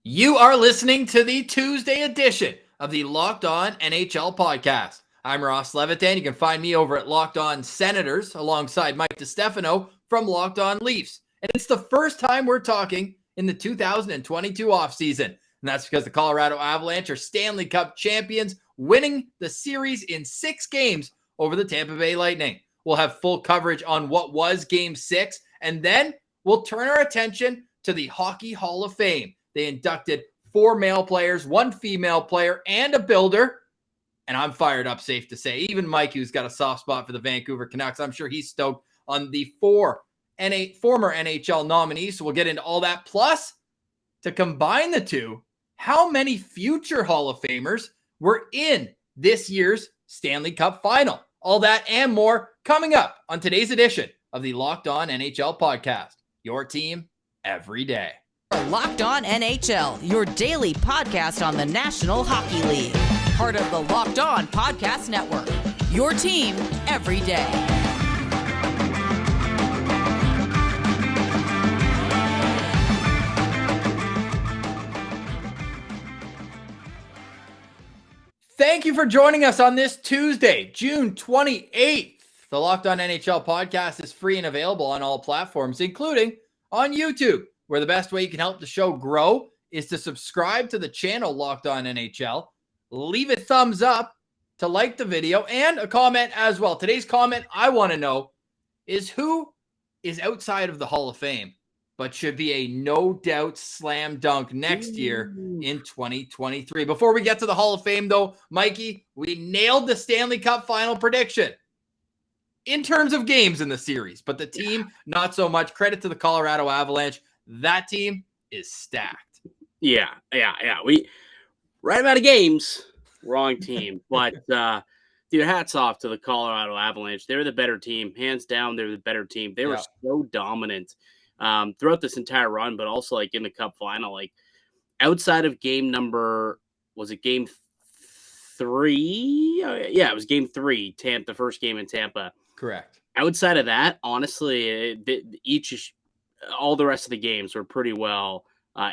You are listening to the Tuesday edition of the Locked On NHL podcast. I'm Ross Levitan. You can find me over at Locked On Senators alongside Mike DiStefano from Locked On Leafs. And it's the first time we're talking in the 2022 offseason. And that's because the Colorado Avalanche are Stanley Cup champions, winning the series in 6 games over the Tampa Bay Lightning. We'll have full coverage on what was Game 6, and then we'll turn our attention to the Hockey Hall of Fame. They inducted 4 male players, 1 female player, and a builder. And I'm fired up, safe to say. Even Mike, who's got a soft spot for the Vancouver Canucks, I'm sure he's stoked on the 4 former NHL nominees. So we'll get into all that. Plus, to combine the two, how many future Hall of Famers were in this year's Stanley Cup Final? All that and more coming up on today's edition of the Locked On NHL podcast. Your team every day. Locked On NHL, your daily podcast on the National Hockey League. Part of the Locked On Podcast Network, your team every day. Thank you for joining us on this Tuesday, June 28th. The Locked On NHL podcast is free and available on all platforms, including on YouTube, where the best way you can help the show grow is to subscribe to the channel Locked On NHL, leave a thumbs up to like the video, and a comment as well. Today's comment I want to know is who is outside of the Hall of Fame, but should be a no-doubt slam dunk next year in 2023. Before we get to the Hall of Fame, though, Mikey, we nailed the Stanley Cup Final prediction in terms of games in the series, but the team, not so much. Credit to the Colorado Avalanche. That team is stacked. Yeah. We right about of games, wrong team. But dude, hats off to the Colorado Avalanche. They're the better team, hands down. They're the better team. They were so dominant throughout this entire run, but also like in the Cup Final. Like outside of game 3? Yeah, it was game 3. The first game in Tampa. Correct. Outside of that, honestly, all the rest of the games were pretty well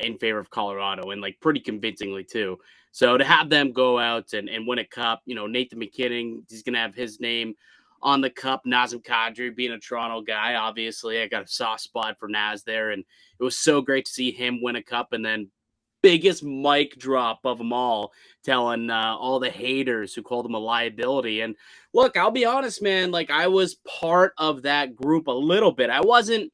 in favor of Colorado, and like pretty convincingly too. So to have them go out and win a cup, Nathan McKinnon, he's going to have his name on the cup. Nazem Kadri being a Toronto guy, obviously I got a soft spot for Naz there, and it was so great to see him win a cup. And then biggest mic drop of them all, telling all the haters who called him a liability. And look, I'll be honest, man, like I was part of that group a little bit. I wasn't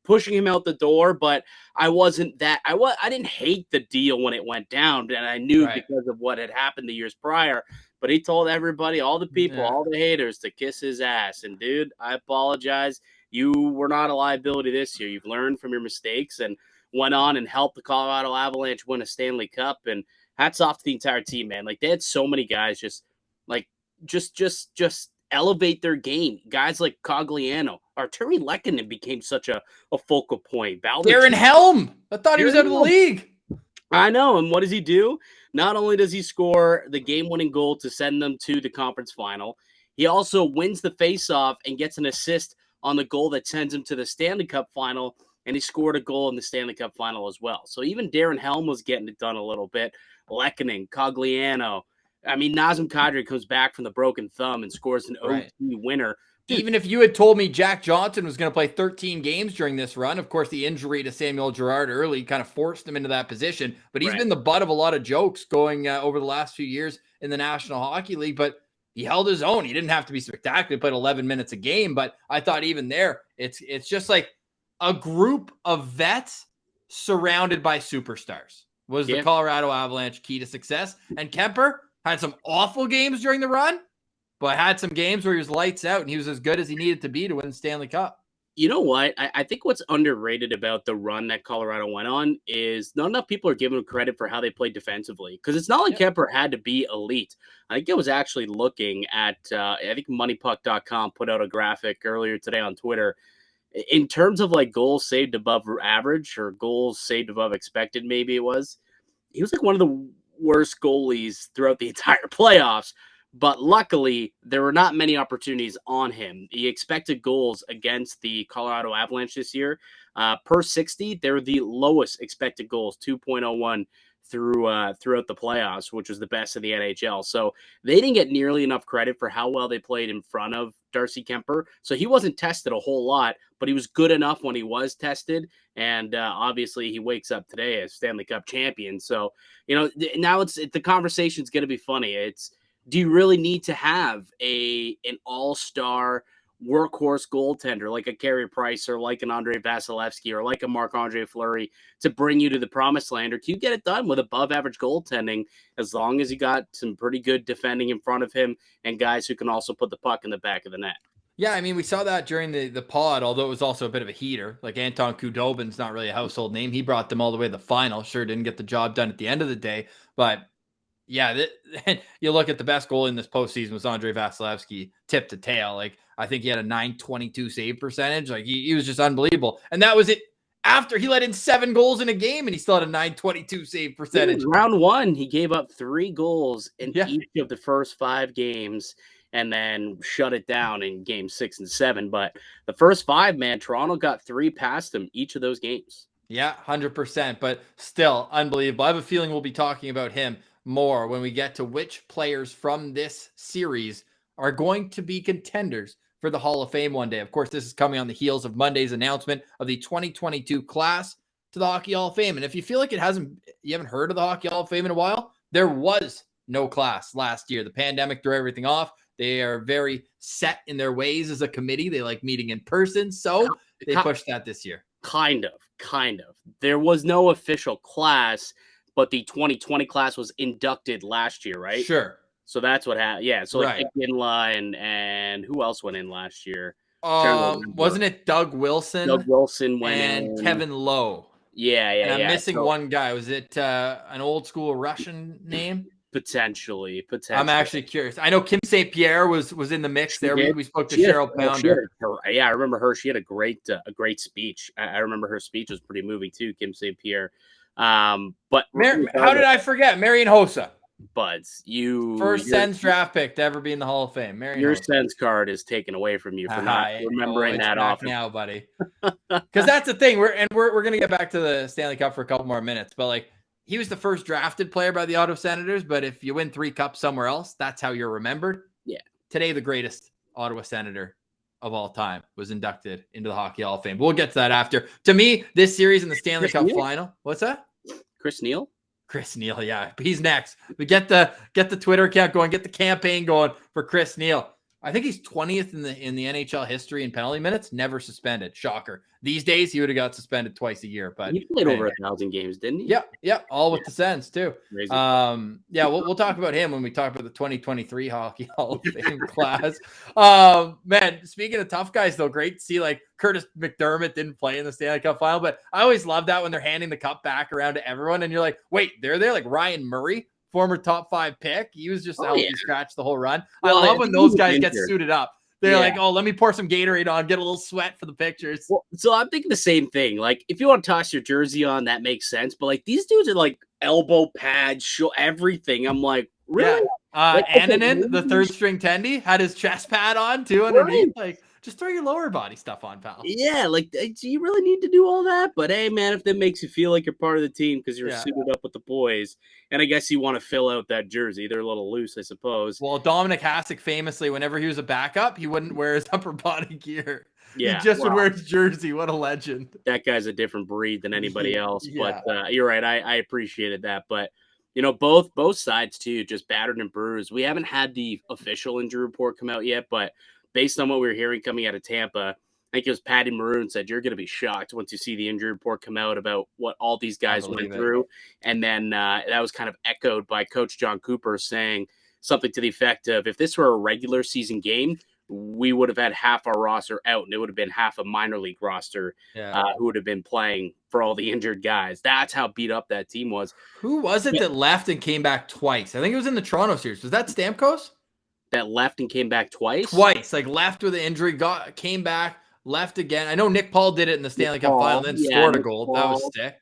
pushing him out the door, but I wasn't that. I didn't hate the deal when it went down, and I knew because of what had happened the years prior. But he told everybody, all the people, all the haters, to kiss his ass. And dude, I apologize. You were not a liability this year. You've learned from your mistakes and went on and helped the Colorado Avalanche win a Stanley Cup. And hats off to the entire team, man. Like they had so many guys just elevate their game. Guys like Cogliano. Arturi Lehkonen became such a focal point. Darren Helm. I thought he was out of the league. I know. And what does he do? Not only does he score the game-winning goal to send them to the conference final, he also wins the face-off and gets an assist on the goal that sends him to the Stanley Cup final, and he scored a goal in the Stanley Cup final as well. So even Darren Helm was getting it done a little bit. Lehkonen, Cogliano. I mean, Nazem Kadri comes back from the broken thumb and scores an OT winner. Dude. Even if you had told me Jack Johnson was going to play 13 games during this run, of course, the injury to Samuel Girard early kind of forced him into that position. But he's been the butt of a lot of jokes going over the last few years in the National Hockey League. But he held his own. He didn't have to be spectacular. He played 11 minutes a game. But I thought even there, it's just like a group of vets surrounded by superstars was the Colorado Avalanche key to success. And Kemper had some awful games during the run, but had some games where he was lights out and he was as good as he needed to be to win the Stanley Cup. You know what? I think what's underrated about the run that Colorado went on is not enough people are giving him credit for how they played defensively. Because it's not like Kemper had to be elite. I think I was actually looking at, I think moneypuck.com put out a graphic earlier today on Twitter. In terms of like goals saved above average or goals saved above expected, maybe it was. He was like one of the worst goalies throughout the entire playoffs. But luckily, there were not many opportunities on him. The expected goals against the Colorado Avalanche this year, per 60, they're the lowest expected goals, 2.01 throughout the playoffs, which was the best in the NHL. So they didn't get nearly enough credit for how well they played in front of Darcy Kemper. So he wasn't tested a whole lot, but he was good enough when he was tested. And obviously he wakes up today as Stanley Cup champion. So, now the conversation's going to be funny. Do you really need to have an all-star workhorse goaltender like a Carey Price or like an Andrei Vasilevsky or like a Marc-Andre Fleury to bring you to the promised land? Or can you get it done with above-average goaltending as long as you got some pretty good defending in front of him and guys who can also put the puck in the back of the net? Yeah, I mean, we saw that during the pod, although it was also a bit of a heater. Like Anton Khudobin's not really a household name. He brought them all the way to the final. Sure, didn't get the job done at the end of the day, but yeah, you look at the best goal in this postseason was Andrei Vasilevsky, tip to tail. Like, I think he had a .922 save percentage. Like, he was just unbelievable. And that was it after he let in 7 goals in a game, and he still had a .922 save percentage. Round 1, he gave up 3 goals in each of the first 5 games and then shut it down in game 6 and 7. But the first 5, man, Toronto got 3 past him each of those games. Yeah, 100%. But still unbelievable. I have a feeling we'll be talking about him more when we get to which players from this series are going to be contenders for the Hall of Fame one day. Of course, this is coming on the heels of Monday's announcement of the 2022 class to the Hockey Hall of Fame. And if you feel like you haven't heard of the Hockey Hall of Fame in a while, there was no class last year. The pandemic threw everything off. They are very set in their ways as a committee. They like meeting in person. So they pushed that this year. Kind of. There was no official class, but the 2020 class was inducted last year, right? Sure. So that's what happened. Yeah. So like Iginla and who else went in last year? Wasn't it Doug Wilson? Doug Wilson went and in. Kevin Lowe. Yeah. And I'm missing one guy. Was it an old school Russian name? Potentially. I'm actually curious. I know Kim St. Pierre was in the mix there. We spoke to Cheryl Pounder. I remember her. She had a great speech. I remember her speech was pretty moving too, Kim St. Pierre. But how did I forget Marian Hossa? Buds, first Sens draft pick to ever be in the Hall of Fame. Your Sens card is taken away from you for not remembering that often now, buddy. Because that's the thing. We're gonna get back to the Stanley Cup for a couple more minutes, but like he was the first drafted player by the Ottawa Senators. But if you win 3 cups somewhere else, that's how you're remembered. Yeah. Today, the greatest Ottawa Senator of all time was inducted into the Hockey Hall of Fame. We'll get to that after. To me, this series in the Stanley Cup Final. What's that? Chris Neil, yeah. He's next. We get the Twitter account going, get the campaign going for Chris Neil. I think he's 20th in the NHL history in penalty minutes, never suspended. Shocker. These days, he would have got suspended twice a year. But he played over 1,000 games, didn't he? Yeah, all with the Sens too. Crazy. We'll talk about him when we talk about the 2023 Hockey Hall of Fame class. Man, speaking of tough guys, though, great to see like Curtis McDermott didn't play in the Stanley Cup Final, but I always love that when they're handing the cup back around to everyone, and you're like, wait, they're there, like Ryan Murray, former top 5 pick. He was just out and scratched the whole run. Well, I love when those guys get suited up. They're like, oh, let me pour some Gatorade on, get a little sweat for the pictures. Well, so I'm thinking the same thing. Like, if you want to toss your jersey on, that makes sense. But like, these dudes are like elbow pads, show everything. I'm like, really? Yeah. Annanen, the third string tendy, had his chest pad on too underneath. Right. Like, just throw your lower body stuff on, pal. Yeah, like, do you really need to do all that? But hey, man, if that makes you feel like you're part of the team because you're suited up with the boys, and I guess you want to fill out that jersey. They're a little loose, I suppose. Well, Dominic Hasek famously, whenever he was a backup, he wouldn't wear his upper body gear. Yeah, he just would wear his jersey. What a legend. That guy's a different breed than anybody else. Yeah. But you're right. I appreciated that. But, both sides, too, just battered and bruised. We haven't had the official injury report come out yet, but based on what we were hearing coming out of Tampa, I think it was Patty Maroon said, you're going to be shocked once you see the injury report come out about what all these guys went through. And then that was kind of echoed by Coach John Cooper saying something to the effect of, if this were a regular season game, we would have had half our roster out, and it would have been half a minor league roster who would have been playing for all the injured guys. That's how beat up that team was. Who was it that left and came back twice? I think it was in the Toronto series. Was that Stamkos? That left and came back twice? Like left with an injury, came back, left again. I know Nick Paul did it in the Stanley Cup Final, then scored a goal. That was sick.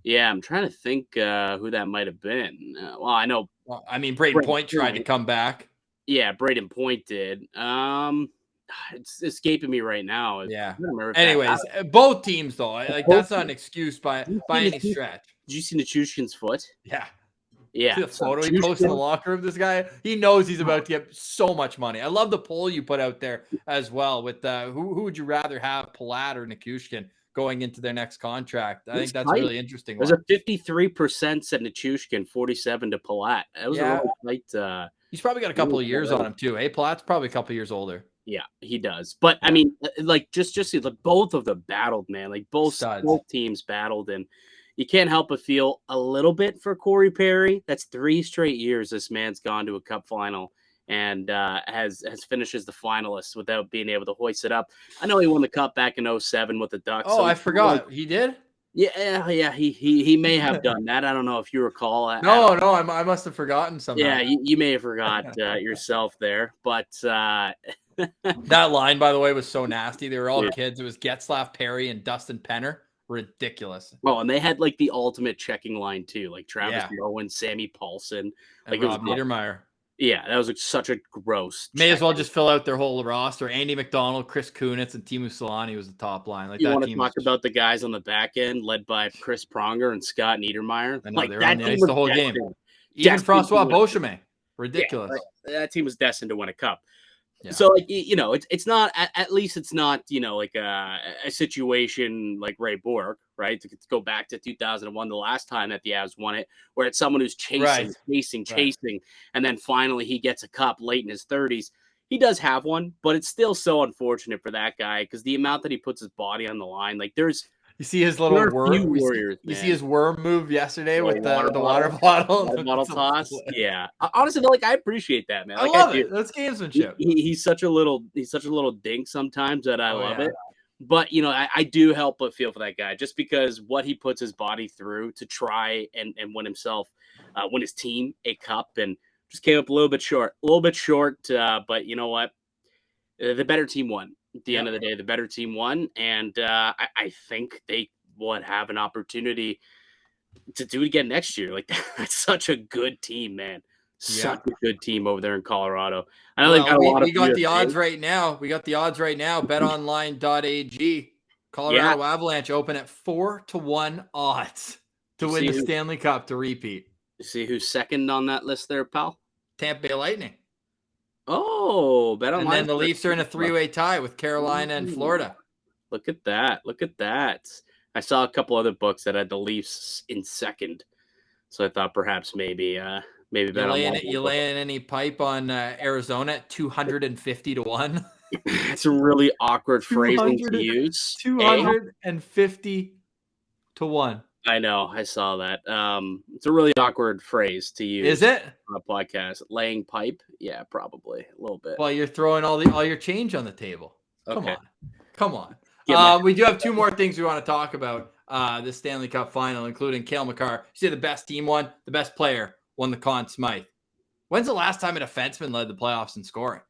Yeah, I'm trying to think who that might have been. I know. Brayden Point tried to come back. Yeah, Braden Point did. It's escaping me right now. Yeah. I don't remember if Anyways, both teams though, like that's not an excuse by any Did stretch. you see Nichushkin's foot? Yeah. Yeah. See the so photo he posts in the Nichushkin- locker room. This guy, he knows he's about to get so much money. I love the poll you put out there as well. With who would you rather have, Palat or Nichushkin, going into their next contract? I think that's a really interesting There's one. a 53% said Nichushkin, 47 to Palat. That was a really tight. He's probably got a couple of years on him too. Hey, Palat's probably a couple of years older. Yeah, he does. But I mean, like just see, like both of them battled, man. Like both teams battled, and you can't help but feel a little bit for Corey Perry. That's 3 straight years this man's gone to a cup final and has finished as the finalist without being able to hoist it up. I know he won the cup back in 2007 with the Ducks. Oh, I forgot. He did? Yeah. He may have done that. I don't know if you recall. No, I must have forgotten something. Yeah, you may have forgot yourself there, but that line, by the way, was so nasty. They were all kids. It was Getzlaf, Perry, and Dustin Penner. Ridiculous. Oh, and they had like the ultimate checking line too, like Travis Rowan, Sammy Paulson, like Rob Niedermeyer. Yeah, that was like such a gross. May as well just fill out their whole roster. Andy McDonald, Chris Kunitz, and Teemu Solani was the top line. Like you want to talk about the guys on the back end, led by Chris Pronger and Scott Niedermeyer. I know, like they were on the ice the whole game. Even Francois Beauchemin. Ridiculous. Yeah, that team was destined to win a cup. Yeah. So, like, it's not, at least it's not, like a situation like Ray Bork, right? To go back to 2001, the last time that the Avs won it, where it's someone who's chasing, and then finally he gets a cup late in his 30s. He does have one, but it's still so unfortunate for that guy because the amount that he puts his body on the line, like you see his little worm. You see his worm move yesterday with the water bottle. Water bottle toss. Yeah. Honestly, like I appreciate that, man. Like, I love it. That's gamesmanship. He's such a little dink sometimes that I love it. But I do help but feel for that guy just because what he puts his body through to try and win his team a cup and just came up a little bit short. But you know what? The better team won. At the end of the day, the better team won, and I think they would have an opportunity to do it again next year. Like that's such a good team, man. Such a good team over there in Colorado. I know they got a lot of. We got the odds right now. BetOnline.ag. Colorado Avalanche open at 4-1 odds to win the Stanley Cup to repeat. You see who's second on that list there, pal? Tampa Bay Lightning. Oh, BetOnline. And then the Leafs are in a 3-way tie with Carolina and Florida. Look at that. I saw a couple other books that had the Leafs in second. So I thought perhaps maybe BetOnline. You laying any pipe on Arizona at 250-1? It's a really awkward phrasing to use. 250-1. I know. I saw that. It's a really awkward phrase to use. Is it? On a podcast. Laying pipe? Yeah, probably. A little bit. Well, you're throwing all your change on the table. Okay. Come on. We do have 2 more things we want to talk about this Stanley Cup Final, including Cale Makar. You say the best team won, the best player won the Conn Smythe. When's the last time a defenseman led the playoffs in scoring?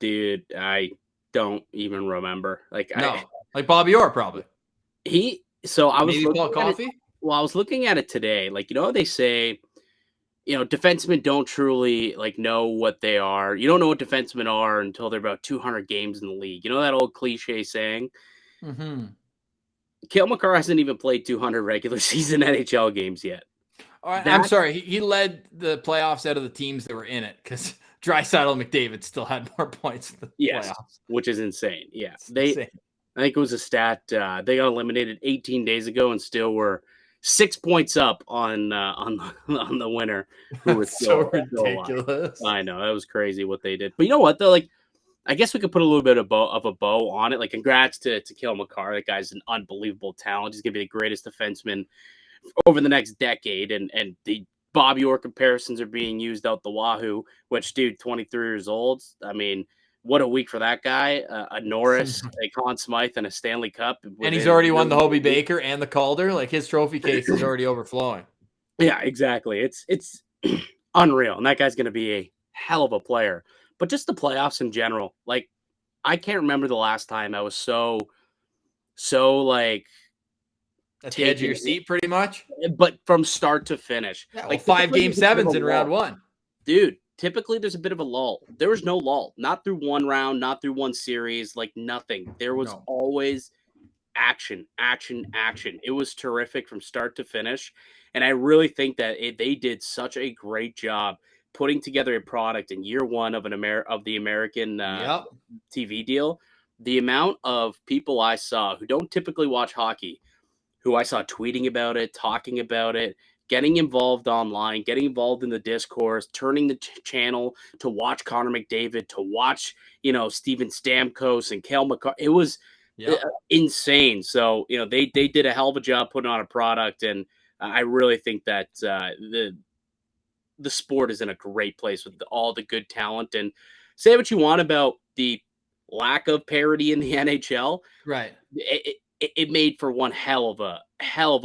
Dude, I don't even remember. Like Bobby Orr, probably. I was maybe Paul Coffey. I was looking at it today. Like, they say, defensemen don't truly know what they are. You don't know what defensemen are until they're about 200 games in the league. You know that old cliche saying? Mm-hmm. Cale Makar hasn't even played 200 regular season NHL games yet. I'm sorry. He led the playoffs out of the teams that were in it because Draisaitl and McDavid still had more points in the playoffs. Which is insane. Yeah. Insane. I think it was a stat. They got eliminated 18 days ago and still were 6 points up on the winner, who was so ridiculous. I know, that was crazy what they did. But you know what though? Like, I guess we could put a little bit of a bow on it. Like, congrats to Cale Makar. That guy's an unbelievable talent. He's gonna be the greatest defenseman over the next decade. And the Bobby Orr comparisons are being used out the wahoo. Which, dude, 23 years old. I mean, what a week for that guy. A Norris, a Conn Smythe, and a Stanley Cup. And he's already won the Hobey Baker and the Calder. Like, his trophy case is already overflowing. Yeah, exactly. It's unreal. And that guy's going to be a hell of a player. But just the playoffs in general. Like, I can't remember the last time I was so like at the edge of your seat, pretty much. But from start to finish. Yeah, like 5 Game 7s in round 1. Dude, typically there's a bit of a lull. There was no lull, not through one round, not through one series, like nothing. There was always action, action, action. It was terrific from start to finish. And I really think that they did such a great job putting together a product in year one of the American TV deal. The amount of people I saw who don't typically watch hockey, who I saw tweeting about it, talking about it, getting involved online, getting involved in the discourse, turning the channel to watch Connor McDavid, to watch, Steven Stamkos and Cale Makar. It was insane. So, they did a hell of a job putting on a product. And I really think that the sport is in a great place with all the good talent. And say what you want about the lack of parity in the NHL. Right. It made for one hell of a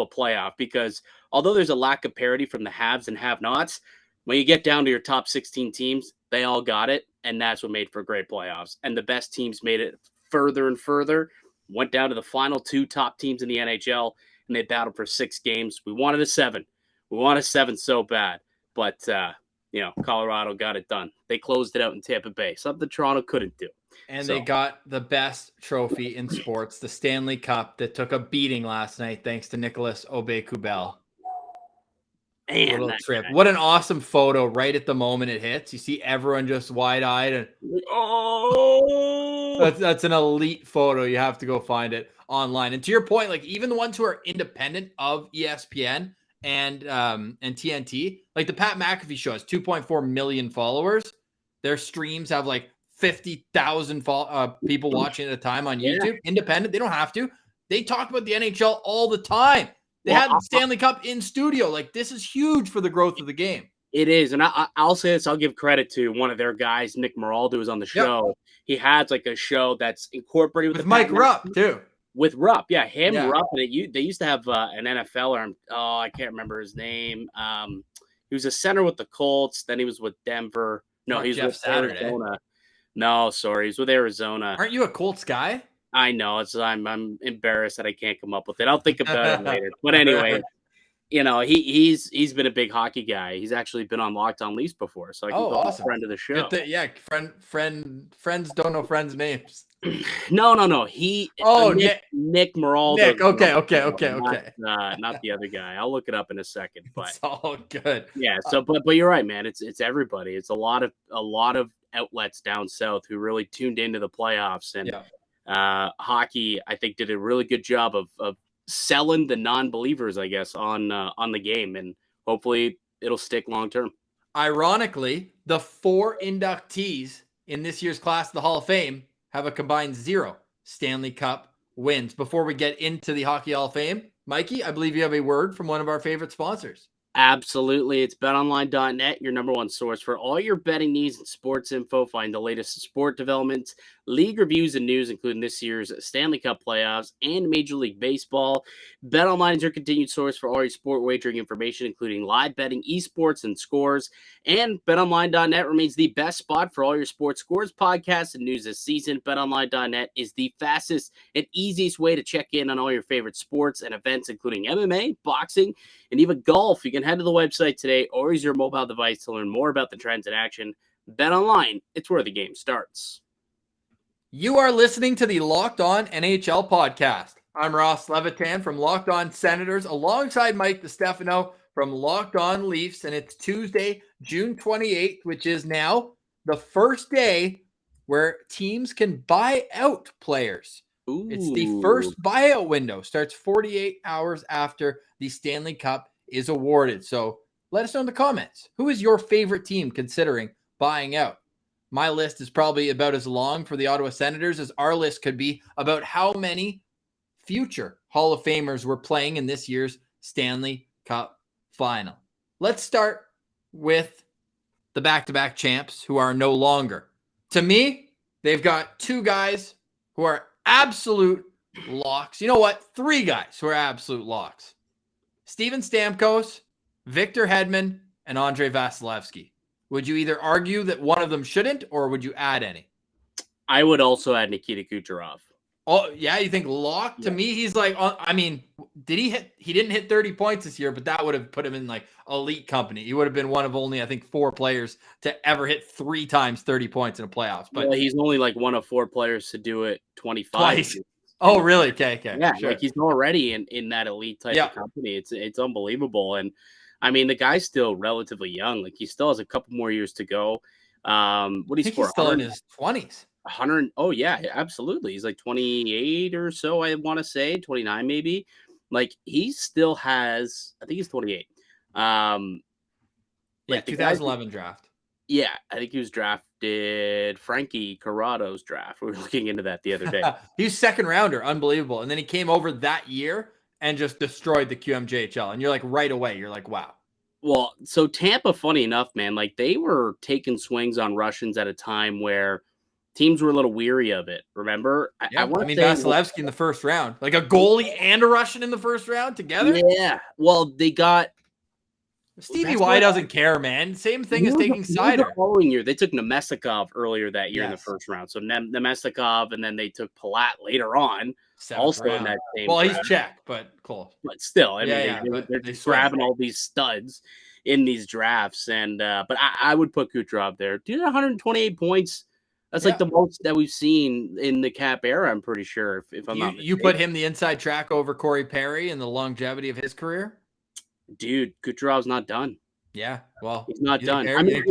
playoff, because although there's a lack of parity from the haves and have-nots, when you get down to your top 16 teams, they all got it, and that's what made for great playoffs. And the best teams made it further and further, went down to the final two top teams in the NHL, and they battled for 6 games. We wanted a 7. We wanted a 7 so bad, but Colorado got it done. They closed it out in Tampa Bay, something Toronto couldn't do. And they got the best trophy in sports, the Stanley Cup, that took a beating last night thanks to Nicholas Aube-Kubel. Little trip. Guy. What an awesome photo right at the moment it hits. You see everyone just wide-eyed. And that's an elite photo. You have to go find it online. And to your point, like even the ones who are independent of ESPN and TNT, like the Pat McAfee show has 2.4 million followers. Their streams have like 50,000 people watching at a time on YouTube. Independent. They don't have to. They talk about the NHL all the time. They had the Stanley Cup in studio. Like, this is huge for the growth of the game. It is. And I'll say this. I'll give credit to one of their guys, Nick Moraldo, who's on the show. Yep. He has like a show that's incorporated with Mike Rupp, too. With Rupp. Yeah, Rupp. They used to have an NFLer. I can't remember his name. He was a center with the Colts. Then he was with Denver. No, he was with Arizona. No, sorry. He's with Arizona. Aren't you a Colts guy? I know. I'm embarrassed that I can't come up with it. I'll think about it later. But anyway, he's been a big hockey guy. He's actually been on Locked On Leafs before, so I can call him a friend of the show. Friends don't know friends' names. No. Nick Moraldo. Nick. Okay. Not the other guy. I'll look it up in a second. But it's all good. Yeah. So, but you're right, man. It's everybody. It's a lot of outlets down south who really tuned into the playoffs, and hockey, I think, did a really good job of selling the non-believers, I guess, on the game, and hopefully it'll stick long term. Ironically, the 4 inductees in this year's class of the Hall of Fame have a combined 0 Stanley Cup wins. Before we get into the Hockey Hall of Fame, Mikey, I believe you have a word from one of our favorite sponsors. Absolutely. It's betonline.net, your number one source for all your betting needs and sports info. Find the latest sport developments, league reviews, and news, including this year's Stanley Cup playoffs and Major League Baseball. BetOnline is your continued source for all your sport wagering information, including live betting, esports, and scores. And betonline.net remains the best spot for all your sports scores, podcasts, and news this season. BetOnline.net is the fastest and easiest way to check in on all your favorite sports and events, including MMA, boxing, and even golf. You can head to the website today or use your mobile device to learn more about the trends in action. BetOnline, it's where the game starts. You are listening to the Locked On NHL podcast. I'm Ross Levitan from Locked On Senators, alongside Mike DiStefano from Locked On Leafs, and it's Tuesday, June 28th, which is now the first day where teams can buy out players. Ooh. It's the first buyout window. Starts 48 hours after the Stanley Cup is awarded. So let us know in the comments. Who is your favorite team considering buying out? My list is probably about as long for the Ottawa Senators as our list could be about how many future Hall of Famers were playing in this year's Stanley Cup Final. Let's start with the back-to-back champs who are no longer. To me, they've got 2 guys who are absolute locks. You know what? 3 guys who are absolute locks. Steven Stamkos, Victor Hedman, and Andrei Vasilevsky. Would you either argue that one of them shouldn't, or would you add any? I would also add Nikita Kucherov. Oh, yeah, you think lock? To me, he's like, I mean, he didn't hit 30 points this year, but that would have put him in like elite company. He would have been one of only, I think, 4 players to ever hit 3 times 30 points in a playoffs. But well, he's only like one of 4 players to do it 25 twice. Oh, really? Okay. Yeah, sure. like he's already in that elite type of company. It's unbelievable. And I mean, the guy's still relatively young. Like he still has a couple more years to go. What he's he's still in his 20s. 100. Oh yeah, absolutely. He's like 28 or so. I want to say 29, maybe. Like he still has. I think he's 28. Like 2011 draft. Yeah, I think he was drafted Frankie Corrado's draft. We were looking into that the other day. He's second rounder, unbelievable. And then he came over that year and just destroyed the QMJHL. And you're like right away, you're like, wow. Well, so Tampa, funny enough, man, like they were taking swings on Russians at a time where teams were a little weary of it. Remember? Yeah, I mean, Vasilevsky in the first round, like a goalie and a Russian in the first round together. Yeah. Well, they got Stevie Y doesn't care, man. Same thing as taking Sider. The following year, they took Nemestikov earlier that year in the first round. So Nemestikov, and then they took Palat later on. Also in that same well, draft. He's Czech, but close. But still, I mean, they're just grabbing all these studs in these drafts. And but I would put Kucherov there. Dude, 128 points. That's like the most that we've seen in the Cap era, I'm pretty sure. If I'm not mistaken. You put him the inside track over Corey Perry and the longevity of his career? Dude, Kucherov's not done. Yeah, well, he's not done. I mean,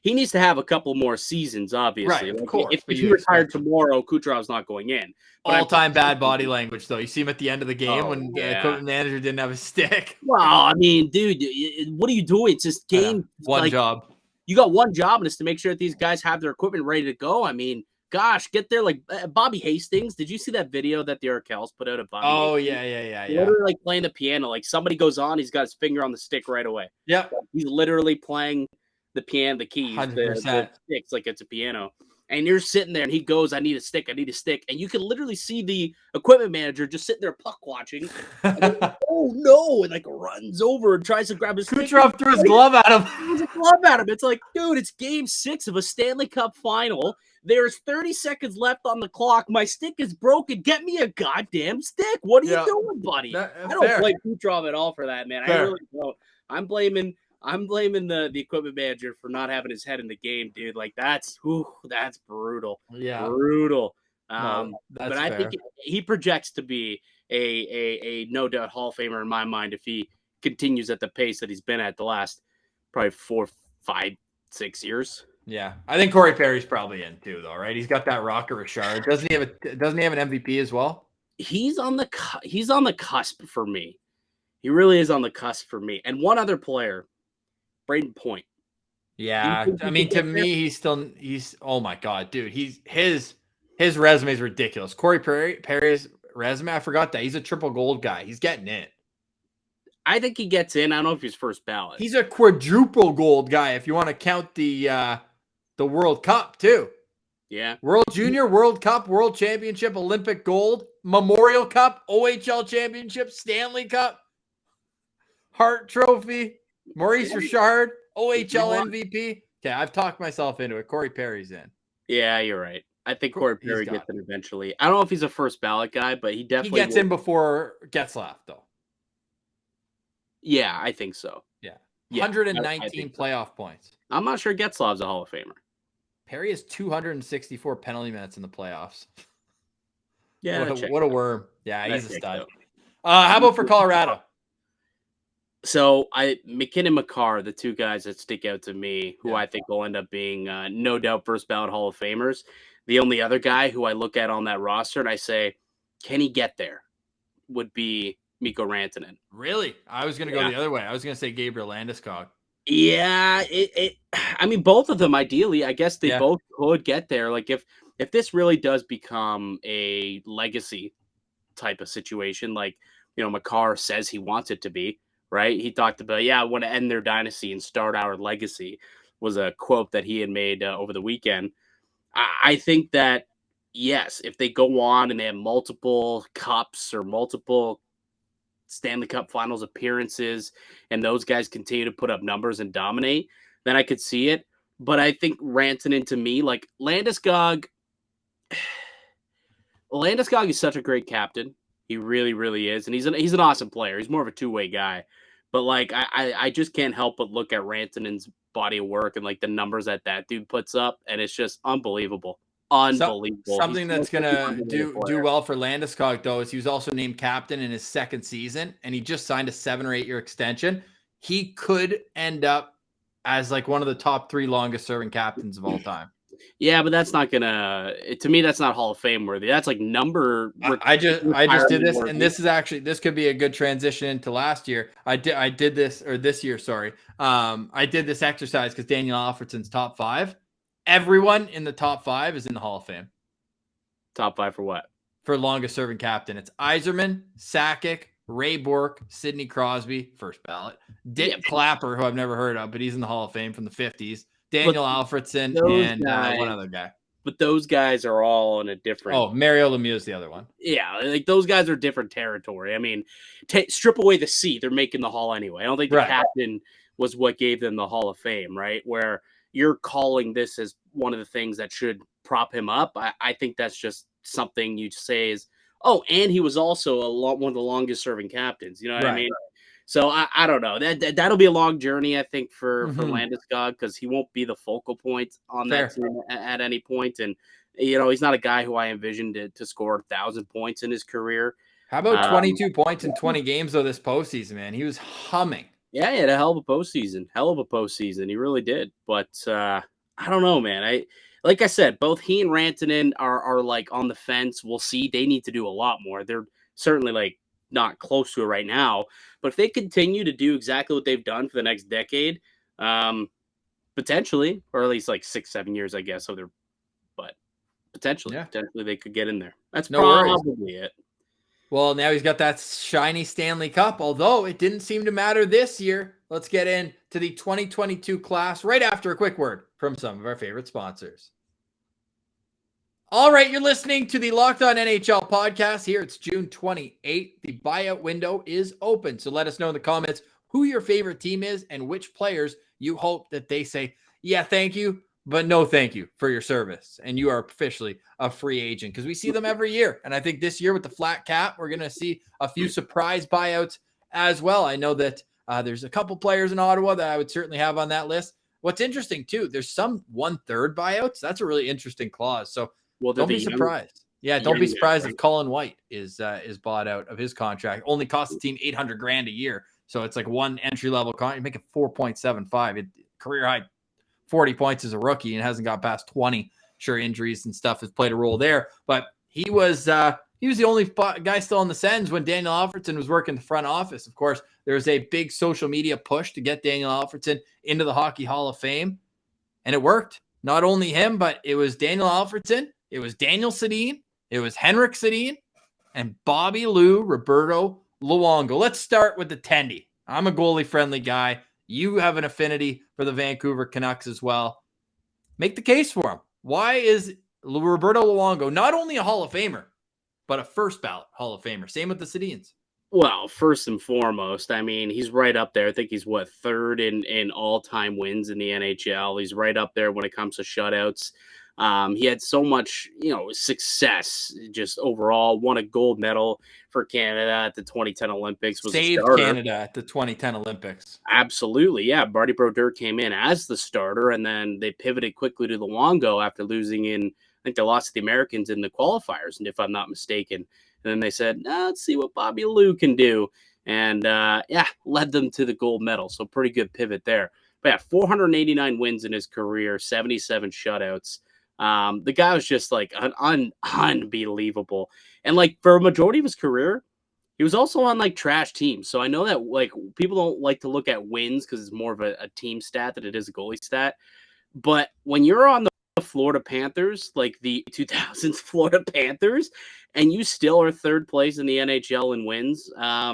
he needs to have a couple more seasons, obviously. Right, of course. If he retired tomorrow, Kucherov's not going in. But all-time bad body language, though. You see him at the end of the game when the equipment manager didn't have a stick. Well, I mean, dude, what are you doing? It's just game. One job. You got one job, and it's to make sure that these guys have their equipment ready to go. I mean, gosh, get there like Bobby Hastings. Did you see that video that the Arkells put out of Bobby? Oh, Hastings? Literally like playing the piano. Like somebody goes on, he's got his finger on the stick right away. Yeah. He's literally playing the piano, the keys, the sticks like it's a piano. And you're sitting there, and he goes, I need a stick. And you can literally see the equipment manager just sitting there puck watching. And oh, no. And like runs over and tries to grab his stick. Kucherov threw his glove at him. It's like, dude, it's game 6 of a Stanley Cup Final. There's 30 seconds left on the clock. My stick is broken. Get me a goddamn stick. What are you doing, buddy? I don't blame Kucherov at all for that, man. I really don't. I'm blaming the equipment manager for not having his head in the game, dude. Like that's brutal. Yeah, brutal. But I think he projects to be a no doubt Hall of Famer in my mind if he continues at the pace that he's been at the last probably 4, 5, 6 years. Yeah, I think Corey Perry's probably in too, though, right? He's got that Rocket Richard. Doesn't he have an MVP as well? He's on the cusp for me. He really is on the cusp for me. And one other player, Braden Point. Yeah, I mean, to me, he's oh my god, dude, his resume is ridiculous. Corey Perry's resume, I forgot that he's a triple gold guy. He's getting in. I think he gets in. I don't know if he's first ballot. He's a quadruple gold guy if you want to count the World Cup too. Yeah. World Junior, World Cup, World Championship, Olympic Gold, Memorial Cup, OHL Championship, Stanley Cup, Hart Trophy, Maurice Richard, OHL MVP. Okay, I've talked myself into it. Corey Perry's in. Yeah, you're right. I think Corey Perry gets in eventually. I don't know if he's a first ballot guy, but he definitely gets in before Getzlaf, though. Yeah, I think so. Yeah. 119 playoff points. I'm not sure Getzlav's a Hall of Famer. Perry has 264 penalty minutes in the playoffs. Yeah. What a worm. Yeah, he's a stud. How about for Colorado? So McKinnon and Makar, the two guys that stick out to me, who I think will end up being no doubt first ballot Hall of Famers. The only other guy who I look at on that roster and I say, can he get there? Would be Mikko Rantanen. Really? I was going to go the other way. I was going to say Gabriel Landeskog. Yeah, I mean, both of them ideally. I guess they both could get there. Like if this really does become a legacy type of situation, like Makar says he wants it to be, right? He talked about, I want to end their dynasty and start our legacy, was a quote that he had made over the weekend. I think that yes, if they go on and they have multiple cups or multiple Stanley Cup Finals appearances and those guys continue to put up numbers and dominate, then I could see it. But I think Rantanen, to me, like Landeskog, Landeskog is such a great captain. He really, really is. And he's an awesome player. He's more of a two-way guy. But, like, I just can't help but look at Rantanen's body of work and, like, the numbers that dude puts up, and it's just unbelievable. Unbelievable. Something that's going to do well for Landeskog, though, is he was also named captain in his second season, and he just signed a 7 or 8 year extension. He could end up as, like, one of the top 3 longest serving captains of all time. Yeah, but that's not gonna. To me, that's not Hall of Fame worthy. That's like number. I just did this, and this could be a good transition into last year. I did this, or this year, sorry. I did this exercise because Daniel Alfredson's top 5. Everyone in the top 5 is in the Hall of Fame. Top 5 for what? For longest serving captain, it's Yzerman, Sakic, Ray Bourque, Sidney Crosby, first ballot. Dick Clapper, who I've never heard of, but he's in the Hall of Fame from the 50s. Daniel Alfredson and one other guy. But those guys are all in a different... Oh, Mario Lemieux is the other one. Yeah, like those guys are different territory. I mean, strip away the C, they're making the Hall anyway. I don't think the captain was what gave them the Hall of Fame, right? Where you're calling this as one of the things that should prop him up. I think that's just something you say is, oh, and he was also one of the longest serving captains. You know what I mean? So I don't know. That'll be a long journey, I think, for Landeskog, because he won't be the focal point on that team at any point. And, you know, he's not a guy who I envisioned to score 1,000 points in his career. How about 22 points in 20 games, though, this postseason, man? He was humming. Yeah, he had a hell of a postseason. He really did. But I don't know, man. Like I said, both he and Rantanen are like on the fence. We'll see. They need to do a lot more. They're certainly like not close to it right now, but if they continue to do exactly what they've done for the next decade, potentially, or at least like 6-7 years, I guess. But potentially they could get in there. That's probably it. Well, now he's got that shiny Stanley Cup, although it didn't seem to matter this year. Let's get into the 2022 class right after a quick word from some of our favorite sponsors. All right, you're listening to the Locked On NHL podcast here. It's June 28th. The buyout window is open. So let us know in the comments who your favorite team is and which players you hope that they say, yeah, thank you, but no thank you for your service. And you are officially a free agent because we see them every year. And I think this year with the flat cap, we're going to see a few surprise buyouts as well. I know that there's a couple players in Ottawa that I would certainly have on that list. What's interesting, too, there's some 1/3 buyouts. That's a really interesting clause. So, don't be surprised. Don't be surprised if Colin White is bought out of his contract. Only costs the team $800,000 a year, so it's like one entry level contract. You make it 4.75. Career high 40 points as a rookie and hasn't got past 20. Sure, injuries and stuff has played a role there, but he was the only guy still on the Sens when Daniel Alfredson was working the front office. Of course, there was a big social media push to get Daniel Alfredson into the Hockey Hall of Fame, and it worked. Not only him, but it was Daniel Alfredson. It was Daniel Sedin, it was Henrik Sedin, and Bobby Lou Roberto Luongo. Let's start with the Tendy. I'm a goalie-friendly guy. You have an affinity for the Vancouver Canucks as well. Make the case for him. Why is Roberto Luongo not only a Hall of Famer, but a first-ballot Hall of Famer? Same with the Sedins. Well, first and foremost, I mean, he's right up there. I think he's, third in all-time wins in the NHL. He's right up there when it comes to shutouts. He had so much, success just overall. Won a gold medal for Canada at the 2010 Olympics. Saved Canada at the 2010 Olympics. Absolutely, yeah. Marty Brodeur came in as the starter, and then they pivoted quickly to Luongo after losing I think they lost to the Americans in the qualifiers, if I'm not mistaken. And then they said, let's see what Bobby Lou can do. And, led them to the gold medal. So pretty good pivot there. But yeah, 489 wins in his career, 77 shutouts. The guy was just like unbelievable. And like for a majority of his career, he was also on like trash teams. So I know that like people don't like to look at wins because it's more of a team stat than it is a goalie stat. But when you're on the Florida Panthers, like the 2000s Florida Panthers, and you still are third place in the NHL in wins, I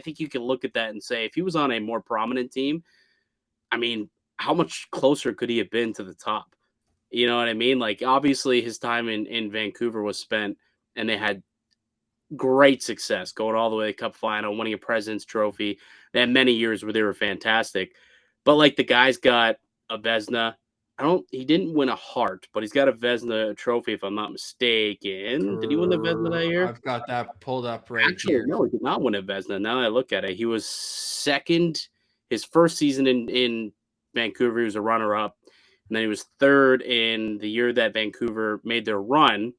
think you can look at that and say if he was on a more prominent team, I mean, how much closer could he have been to the top? You know what I mean? Like, obviously, his time in Vancouver was spent, and they had great success going all the way to the Cup Final, winning a President's Trophy. They had many years where they were fantastic. But, like, the guy's got a Vezina, He didn't win a Hart, but he's got a Vezina trophy, if I'm not mistaken. Did he win the Vezina that year? I've got that pulled up right Actually, here. no, he did not win a Vezina. Now that I look at it, he was second. His first season in Vancouver, he was a runner-up. And then he was third in the year that Vancouver made their run,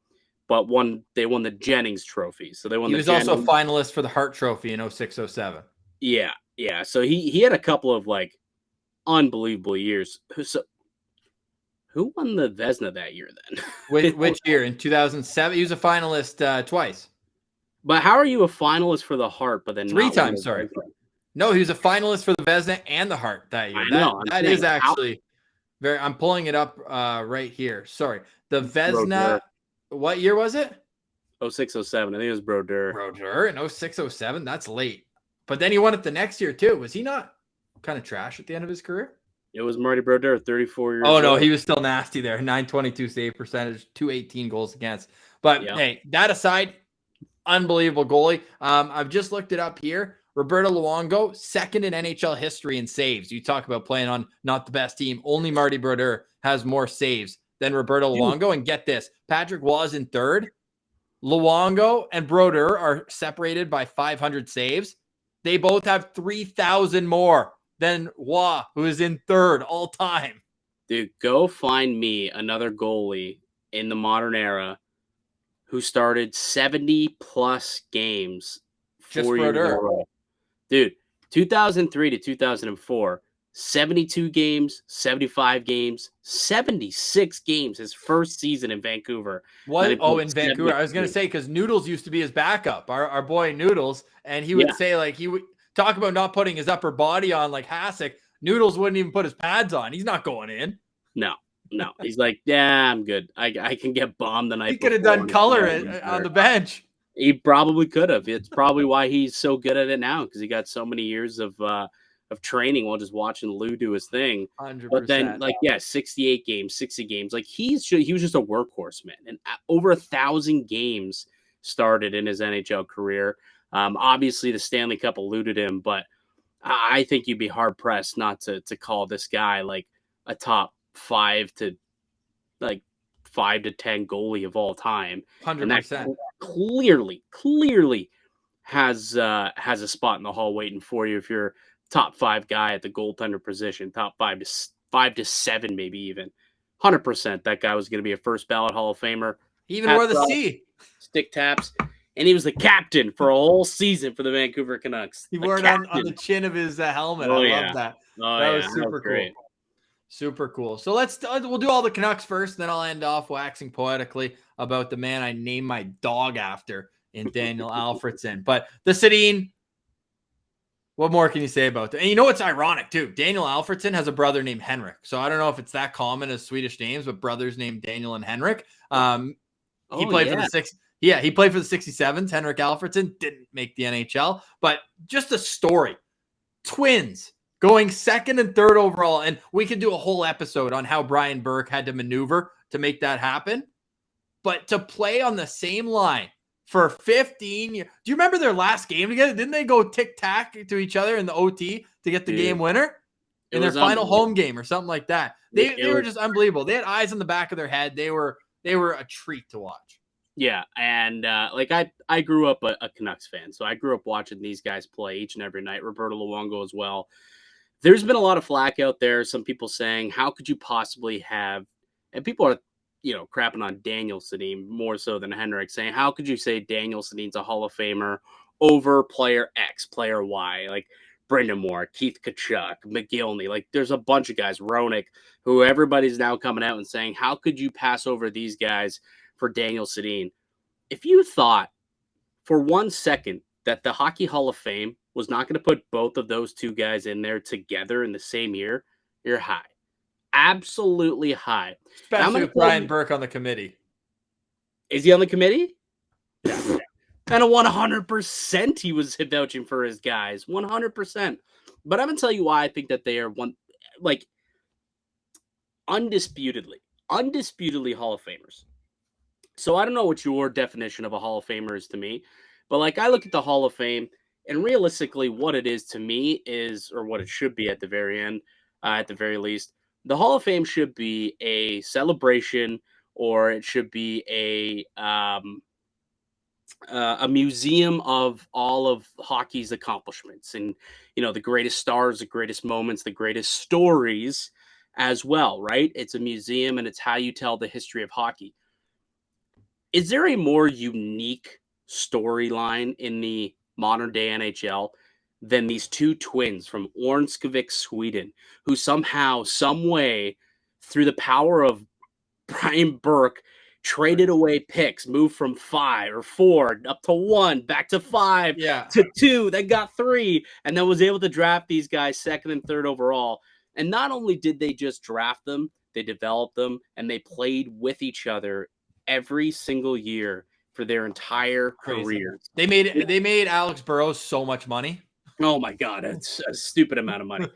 but they won the Jennings Trophy. So they won. He was also a finalist for the Hart Trophy in 06-07. Yeah. So he had a couple of like unbelievable years. So who won the Vezina that year then? Which year? In 2007? He was a finalist twice. But how are you a finalist for the Hart, but then three times? Sorry. No, he was a finalist for the Vezina and the Hart that year. I know. That is actually very. I'm pulling it up right here. Sorry, the Vezina. What year was it? 06-07. I think it was Brodeur. Brodeur in 06-07. That's late. But then he won it the next year too. Was he not kind of trash at the end of his career? It was Marty Brodeur, 34 years old. Oh, no, he was still nasty there. 922 save percentage, 218 goals against. But, hey, that aside, unbelievable goalie. I've just looked it up here. Roberto Luongo, second in NHL history in saves. You talk about playing on not the best team. Only Marty Brodeur has more saves than Roberto Luongo. And get this, Patrick was in third. Luongo and Brodeur are separated by 500 saves. They both have 3,000 more than Waugh, who is in third all time. Dude, go find me another goalie in the modern era who started 70-plus games 4 years in a row. Dude, 2003 to 2004, 72 games, 75 games, 76 games his first season in Vancouver. What? Oh, in Vancouver. I was going to say, because Noodles used to be his backup, our boy Noodles, and he would say, like, he would talk about not putting his upper body on like Hasek. Noodles wouldn't even put his pads on. He's not going in. No. He's like, yeah, I'm good. I can get bombed the night. He could have done color on the bench. He probably could have. It's probably why he's so good at it now, because he got so many years of training while just watching Lou do his thing. 100%. But then, 68 games, 60 games. Like he was just a workhorse, man. And over 1,000 games started in his NHL career. Obviously, the Stanley Cup eluded him, but I think you'd be hard pressed not to call this guy like a top 5 to 10 goalie of all time. 100%. And that clearly has a spot in the hall waiting for you if you're top 5 guy at the goaltender position, top 5 to 7, maybe even. 100% that guy was going to be a first ballot Hall of Famer. He even wore the C. Stick taps. And he was the captain for a whole season for the Vancouver Canucks. He wore it on the chin of his helmet. I love that. That was super cool. Great. Super cool. So we'll do all the Canucks first, then I'll end off waxing poetically about the man I named my dog after in Daniel Alfredson. But the Sedin, what more can you say about that? And you know what's ironic too? Daniel Alfredson has a brother named Henrik. So I don't know if it's that common as Swedish names, but brothers named Daniel and Henrik. He played for the he played for the 67s. Henrik Alfredson didn't make the NHL, but just a story. Twins going second and third overall. And we could do a whole episode on how Brian Burke had to maneuver to make that happen. But to play on the same line for 15 years. Do you remember their last game together? Didn't they go tic-tac to each other in the OT to get the game winner? In their final home game or something like that. They were just unbelievable. They had eyes on the back of their head. They were a treat to watch. Yeah, and I grew up a Canucks fan, so I grew up watching these guys play each and every night. Roberto Luongo as well. There's been a lot of flack out there. Some people saying, how could you possibly have, and people are, crapping on Daniel Sedin more so than Henrik, saying, how could you say Daniel Sedin's a Hall of Famer over player X, player Y, like Brendan Moore, Keith Tkachuk, McGillney, like there's a bunch of guys, Roenick, who everybody's now coming out and saying, how could you pass over these guys for Daniel Sedin? If you thought for 1 second that the Hockey Hall of Fame was not going to put both of those two guys in there together in the same year, you're high. Absolutely high. Especially with Brian Burke on the committee. Is he on the committee? Yeah. And 100% he was vouching for his guys. 100%. But I'm going to tell you why I think that they are undisputedly Hall of Famers. So I don't know what your definition of a Hall of Famer is to me, but I look at the Hall of Fame, and realistically what it is to me is, or what it should be at the very end, at the very least, The Hall of Fame should be a celebration, or it should be a museum of all of hockey's accomplishments, and the greatest stars, the greatest moments, the greatest stories as well, right? It's a museum, and it's how you tell the history of hockey. Is there a more unique storyline in the modern day NHL than these two twins from Ornskavik, Sweden, who somehow, some way, through the power of Brian Burke, traded away picks, moved from 5 or 4 up to 1, back to 5, to 2, then got 3, and then was able to draft these guys 2nd and 3rd overall. And not only did they just draft them, they developed them, and they played with each other every single year for their entire careers. They made Alex Burrows so much money. Oh my God, it's a stupid amount of money.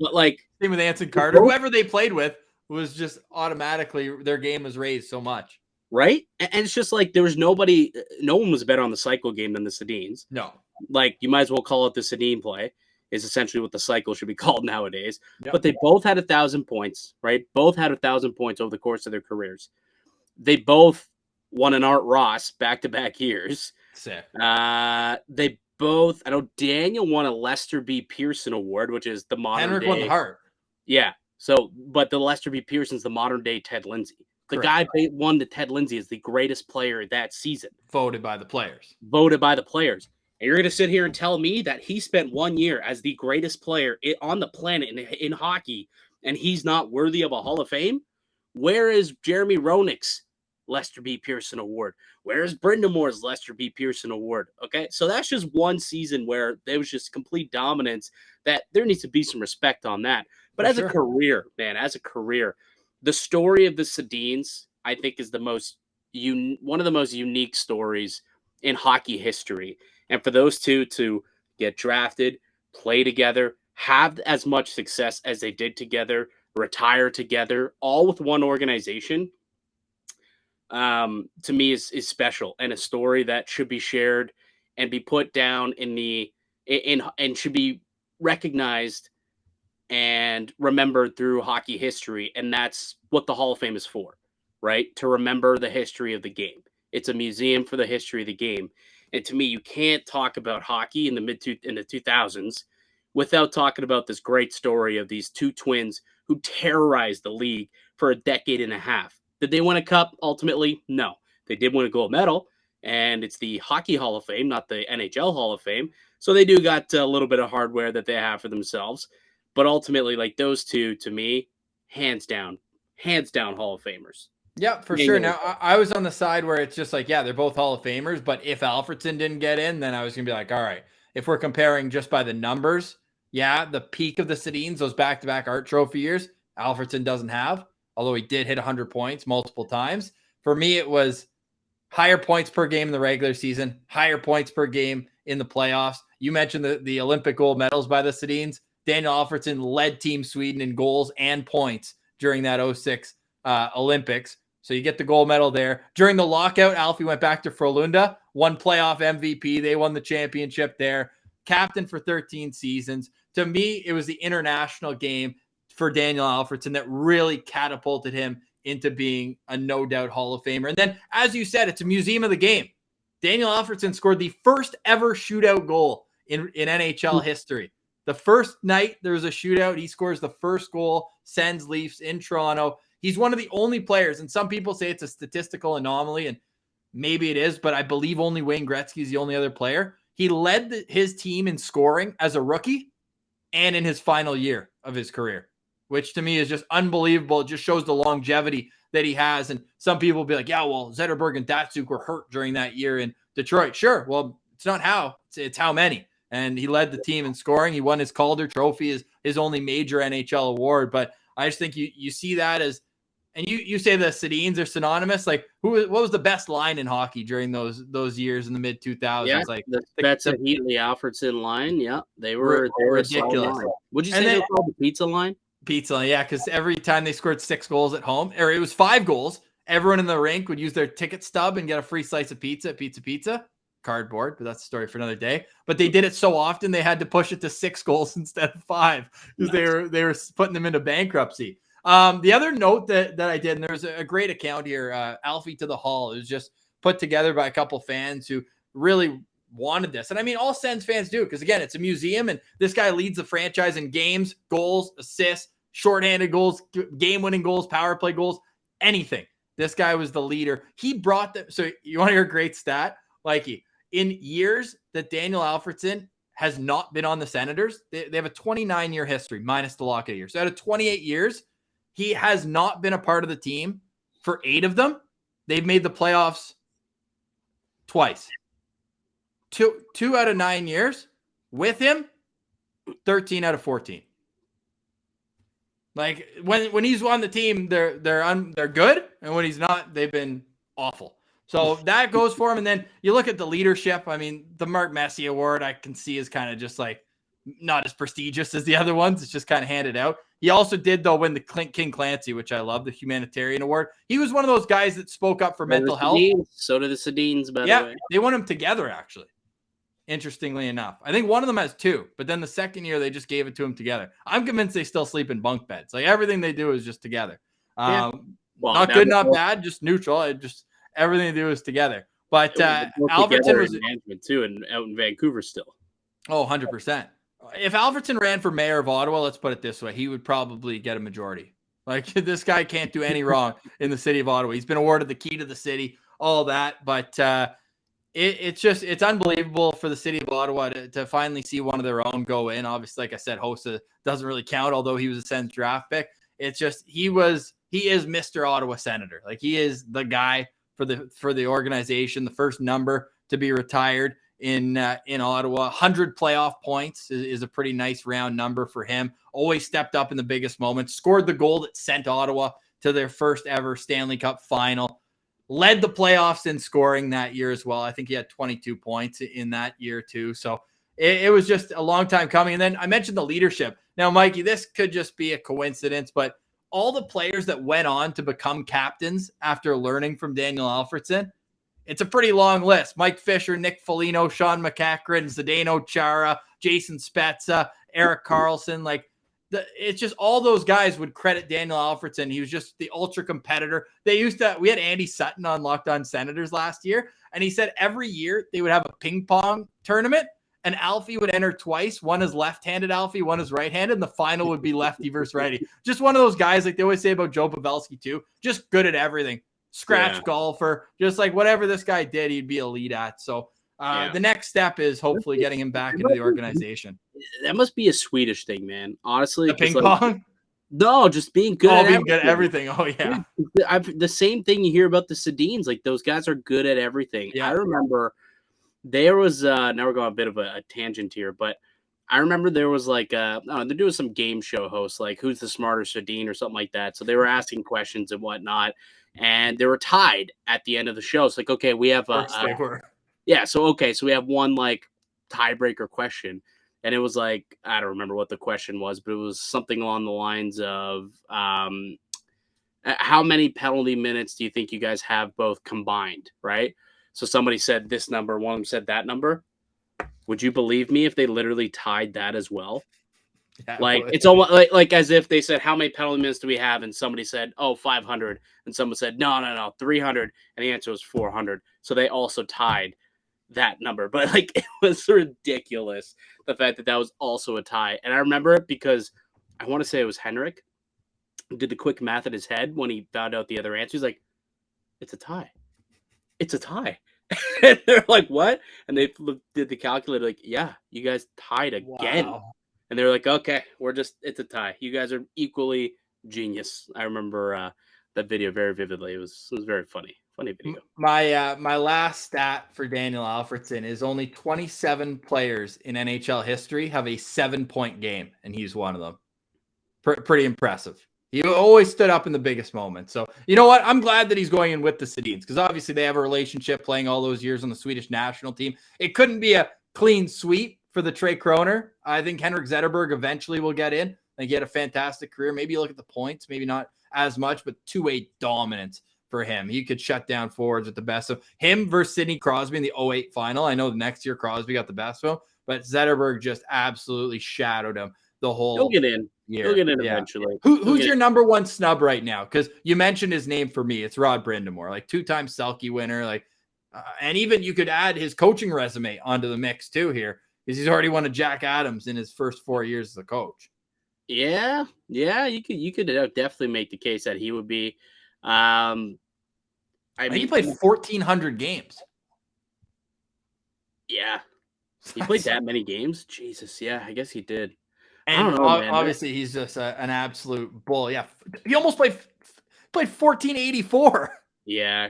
But like, same with Anson Carter, whoever they played with was just automatically, their game was raised so much. Right? And it's just like, there was no one was better on the cycle game than the Sedins. No. Like, you might as well call it the Sedin play, is essentially what the cycle should be called nowadays. Yep. But they both had 1,000 points, right? Both had 1,000 points over the course of their careers. They both won an Art Ross back-to-back years. Sick. They both, I know Daniel won a Lester B. Pearson Award, which is the modern Henrik day. won the Hart. Yeah. So, but the Lester B. Pearson's the modern day Ted Lindsay. The Correct. guy won the Ted Lindsay as the greatest player that season. Voted by the players. And you're going to sit here and tell me that he spent 1 year as the greatest player on the planet in hockey, and he's not worthy of a Hall of Fame? Where is Jeremy Roenick's Lester B. Pearson Award? Where is Brindamore's Lester B. Pearson Award? Okay, so that's just one season where there was just complete dominance, that there needs to be some respect on that. But as a career, man, the story of the Sedins, I think, is one of the most unique stories in hockey history. And for those two to get drafted, play together, have as much success as they did together, retire together, all with one organization, to me is special, and a story that should be shared and be put down and should be recognized and remembered through hockey history. And that's what the Hall of Fame is for, right? To remember the history of the game. It's a museum for the history of the game. And to me, you can't talk about hockey in the 2000s without talking about this great story of these two twins who terrorized the league for a decade and a half. Did they win a cup ultimately? No. They did win a gold medal, and it's the Hockey Hall of Fame, not the NHL Hall of Fame. So they do got a little bit of hardware that they have for themselves. But ultimately, like, those two, to me, hands down Hall of Famers. Yeah, for sure. Now, I was on the side where it's just like, yeah, they're both Hall of Famers, but if Alfredson didn't get in, then I was going to be like, all right, if we're comparing just by the numbers, yeah, the peak of the Sedins, those back-to-back Art Trophy years, Alfredson doesn't have, although he did hit 100 points multiple times. For me, it was higher points per game in the regular season, higher points per game in the playoffs. You mentioned the Olympic gold medals by the Sedins. Daniel Alfredson led Team Sweden in goals and points during that 2006 Olympics. So you get the gold medal there. During the lockout, Alfie went back to Frölunda, won playoff MVP. They won the championship there. Captain for 13 seasons. To me, it was the international game for Daniel Alfredson that really catapulted him into being a no-doubt Hall of Famer. And then, as you said, it's a museum of the game. Daniel Alfredson scored the first ever shootout goal in NHL history. The first night there was a shootout, he scores the first goal, sends Leafs in Toronto. He's one of the only players, and some people say it's a statistical anomaly, and maybe it is, but I believe only Wayne Gretzky is the only other player. He led his team in scoring as a rookie and in his final year of his career, which to me is just unbelievable. It just shows the longevity that he has. And some people will be like, yeah, well, Zetterberg and Datsuk were hurt during that year in Detroit. Sure. Well, it's not how, it's how many. And he led the team in scoring. He won his Calder Trophy, his only major NHL award. But I just think you see that as, and you say the Sedins are synonymous. Like, what was the best line in hockey during those years in the mid 2000s? Yeah, like the Betson, Heatley, Alfredson line. Yeah, they were ridiculous. Would you say they were called the pizza line? Pizza, yeah, because every time they scored 6 goals at home, or it was 5 goals, everyone in the rink would use their ticket stub and get a free slice of pizza, cardboard, but that's a story for another day. But they did it so often they had to push it to 6 goals instead of 5 because they were putting them into bankruptcy. The other note that I did, and there's a great account here, Alfie to the Hall, is just put together by a couple fans who really wanted this. And I mean, all Sens fans do, because again, it's a museum, and this guy leads the franchise in games, goals, assists, shorthanded goals, game-winning goals, power play goals, anything. This guy was the leader. He brought them. So you want to hear a great stat? Likey, in years that Daniel Alfredson has not been on the Senators, they have a 29-year history, minus the lockout year. So out of 28 years, he has not been a part of the team for 8 of them. They've made the playoffs twice. Two out of 9 years. With him, 13 out of 14. Like when he's on the team, they're good, and when he's not, they've been awful. So that goes for him. And then you look at the leadership. I mean, the Mark Messier Award I can see is kind of just like not as prestigious as the other ones. It's just kind of handed out. He also did, though, win the King Clancy, which I love, the humanitarian award. He was one of those guys that spoke up for mental health. So do the Sedins, by the way. They won them together, actually. Interestingly enough, I think one of them has 2, but then the second year they just gave it to him together. I'm convinced they still sleep in bunk beds. Like everything they do is just together. Well, not good, not bad, just neutral. Everything they do is together. But Alfordson was management too, and out in Vancouver still. Oh, 100%. If Alfredson ran for mayor of Ottawa, let's put it this way, he would probably get a majority. Like this guy can't do any wrong in the city of Ottawa. He's been awarded the key to the city, all that, but. It's unbelievable for the city of Ottawa to finally see one of their own go in. Obviously, like I said, Hossa doesn't really count, although he was a Sens draft pick. It's just he is Mr. Ottawa Senator. Like he is the guy for the organization, the first number to be retired in Ottawa. 100 playoff points is a pretty nice round number for him. Always stepped up in the biggest moments. Scored the goal that sent Ottawa to their first ever Stanley Cup Final. Led the playoffs in scoring that year as well. I think he had 22 points in that year too. So it was just a long time coming. And then I mentioned the leadership. Now, Mikey, this could just be a coincidence, but all the players that went on to become captains after learning from Daniel Alfredson, it's a pretty long list. Mike Fisher, Nick Foligno, Sean McEachran, Zdeno Chara, Jason Spezza, Erik Karlsson, it's just all those guys would credit Daniel Alfredson. He was just the ultra competitor. We had Andy Sutton on Locked On Senators last year, and he said every year they would have a ping pong tournament, and Alfie would enter twice. One is left-handed Alfie, one is right-handed, and the final would be lefty versus righty. Just one of those guys, like they always say about Joe Pavelski too, just good at everything. Scratch golfer, just like whatever this guy did, he'd be elite at. So the next step is hopefully getting him back into the organization. That must be a Swedish thing, man. Honestly, the ping pong. No, just being good. Good at everything. Oh yeah. The same thing you hear about the Sedins. Like those guys are good at everything. Yeah. I remember there was. Now we're going a bit of a tangent here, but I remember there was they're doing some game show hosts, like who's the smarter Sedin or something like that. So they were asking questions and whatnot, and they were tied at the end of the show. It's like, okay, we have So we have one tiebreaker question. And it was I don't remember what the question was, but it was something along the lines of how many penalty minutes do you think you guys have both combined, right? So somebody said this number, one of them said that number. Would you believe me if they literally tied that as well? Yeah, it's almost like as if they said, how many penalty minutes do we have? And somebody said, 500. And someone said, no, 300. And the answer was 400. So they also tied that number, but it was ridiculous the fact that was also a tie. And I remember it because I want to say it was Henrik who did the quick math in his head when he found out the other answer. He's like, it's a tie. And they're like, what? And they did the calculator, yeah, you guys tied again. Wow. And they're like, okay, it's a tie. You guys are equally genius. I remember that video very vividly. It was very funny. Funny video. My last stat for Daniel Alfredson is only 27 players in NHL history have a 7-point game, and he's one of them. Pretty impressive. He always stood up in the biggest moments. So, you know what? I'm glad that he's going in with the Sedins because obviously they have a relationship playing all those years on the Swedish national team. It couldn't be a clean sweep for the Trey Kroner. I think Henrik Zetterberg eventually will get in. He had a fantastic career. Maybe you look at the points, maybe not as much, but two-way dominance for him. He could shut down forwards at the best of him versus Sidney Crosby in the 2008 final. I know the next year Crosby got the best of him, but Zetterberg just absolutely shadowed him the whole He'll get in. year. He'll get in Yeah. eventually. Who's your number one snub right now? Because you mentioned his name for me. It's Rod Brindamore, like 2-time Selke winner. Like, and even you could add his coaching resume onto the mix too here, because he's already won a Jack Adams in his first 4 years as a coach. Yeah, you could definitely make the case that he would be. I think mean, he played 1,400 games. Yeah, he played that many games. Jesus, yeah, I guess he did. And I don't know, man. Obviously, he's just an absolute bull. Yeah, he almost played 1,484. Yeah,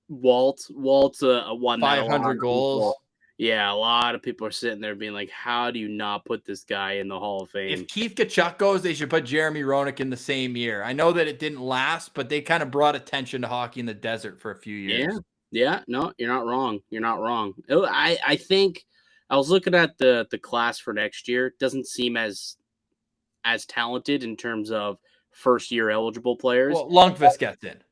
Walt's won 500 goals. Yeah, a lot of people are sitting there being like, "How do you not put this guy in the Hall of Fame?" If Keith Tkachuk goes, they should put Jeremy Roenick in the same year. I know that it didn't last, but they kind of brought attention to hockey in the desert for a few years. Yeah. No, you're not wrong. You're not wrong. I think I was looking at the class for next year. It doesn't seem as talented in terms of first year eligible players. Well, Lundqvist gets in.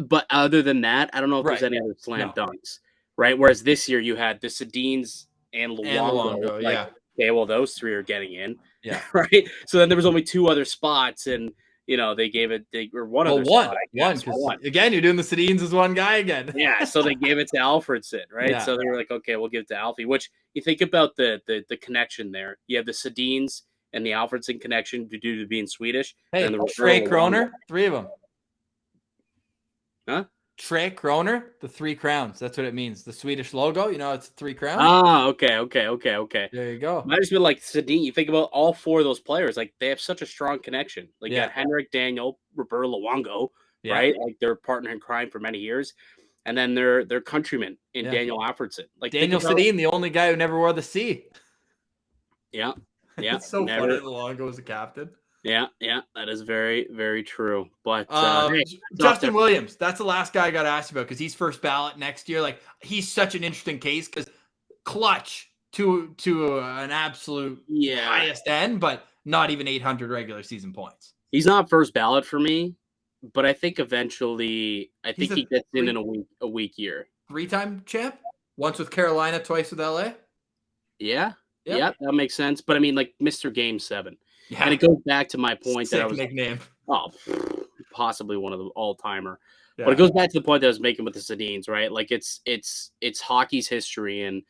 But other than that, I don't know if there's any other slam dunks, right? Whereas this year you had the Sedins and Luongo. Yeah. Okay, well, those three are getting in. Yeah. Right? So then there was only two other spots, and, they gave it – or one other spot, I guess. One. Again, you're doing the Sedins as one guy again. Yeah, so they gave it to Alfredson, right? Yeah. So they were like, okay, we'll give it to Alfie, which you think about the connection there. You have the Sedins and the Alfredson connection due to being Swedish. Hey, and the Trey Kroner, 3 of them. Huh? Trey Kroner, the 3 crowns. That's what it means. The Swedish logo, it's 3 crowns. Ah, okay. There you go. Might just been like Sedin. You think about all 4 of those players, like they have such a strong connection. Like you got Henrik, Daniel, Roberto Luongo, right? Like they're partner in crime for many years. And then their countrymen in Daniel Alfordson. Like Daniel Sedin, the only guy who never wore the C. Yeah. It's so funny that Luongo was a captain. Yeah, that is very, very true. But Justin Williams, that's the last guy I got to ask you about, because he's first ballot next year. Like, he's such an interesting case because clutch to an absolute highest end, but not even 800 regular season points. He's not first ballot for me, but I think eventually, he gets in a week year. 3-time champ, once with Carolina, twice with LA. Yeah, that makes sense. But I mean, like Mr. Game 7. Yeah. And it goes back to my point that I was nickname. Possibly one of the all-timer. Yeah. But it goes back to the point that I was making with the Sedins, right? Like it's hockey's history, and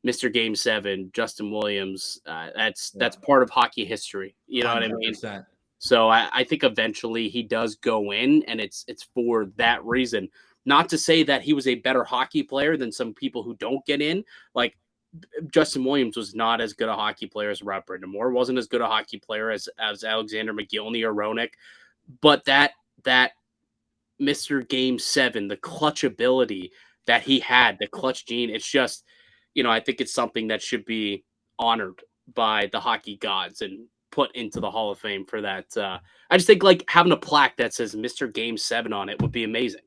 Mr. Game 7, Justin Williams, that's part of hockey history. You know 100%. What I mean? So I think eventually he does go in, and it's for that reason. Not to say that he was a better hockey player than some people who don't get in. Like, Justin Williams was not as good a hockey player as Rob Brindamore, wasn't as good a hockey player as Alexander McGillney or Roenick, but that Mr. Game 7, the clutch ability that he had, the clutch gene, it's just, I think it's something that should be honored by the hockey gods and put into the Hall of Fame for that. I just think like having a plaque that says Mr. Game 7 on it would be amazing.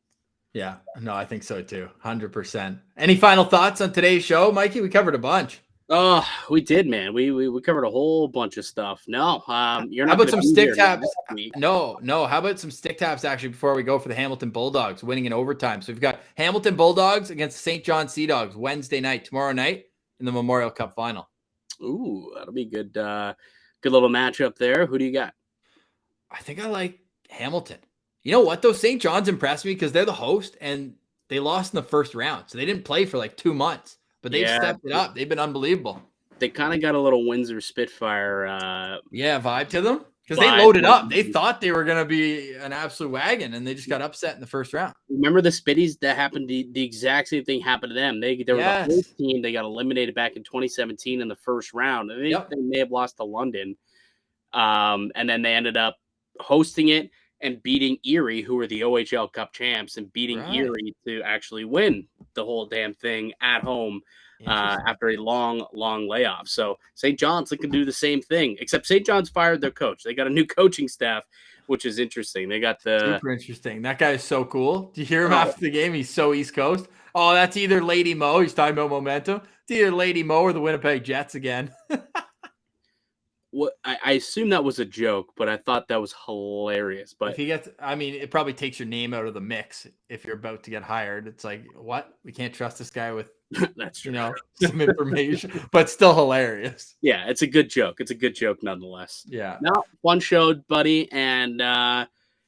Yeah, no, I think so too. 100%. Any final thoughts on today's show, Mikey? We covered a bunch. Oh, we did, man. We covered a whole bunch of stuff. No, you're not. How about some stick taps? No. How about some stick taps actually before we go for the Hamilton Bulldogs winning in overtime? So we've got Hamilton Bulldogs against St. John Sea Dogs Wednesday night, tomorrow night in the Memorial Cup Final. Ooh, that'll be good. Good little matchup there. Who do you got? I think I like Hamilton. You know what, though? St. John's impressed me because they're the host, and they lost in the first round. So they didn't play for like 2 months, but they've stepped it up. They've been unbelievable. They kind of got a little Windsor Spitfire vibe to them, because they loaded up. They thought they were going to be an absolute wagon, and they just got upset in the first round. Remember the Spitties that happened? The exact same thing happened to them. They were the host team. They got eliminated back in 2017 in the first round. They may have lost to London, and then they ended up hosting it and beating Erie, who were the OHL Cup champs, and beating Erie to actually win the whole damn thing at home after a long layoff. So St. John's can do the same thing, except St. John's fired their coach. They got a new coaching staff, which is interesting. They got super interesting. That guy is so cool. Do you hear him after the game? He's so East Coast. Oh, that's either Lady Mo. He's talking about momentum. It's either Lady Mo or the Winnipeg Jets again. what I assume that was a joke, but I thought that was hilarious. But if he gets, I mean, it probably takes your name out of the mix if you're about to get hired. It's like, what? We can't trust this guy with, that's true. Some information, but still hilarious. Yeah, it's a good joke. It's a good joke nonetheless. Yeah. No, fun show, buddy. And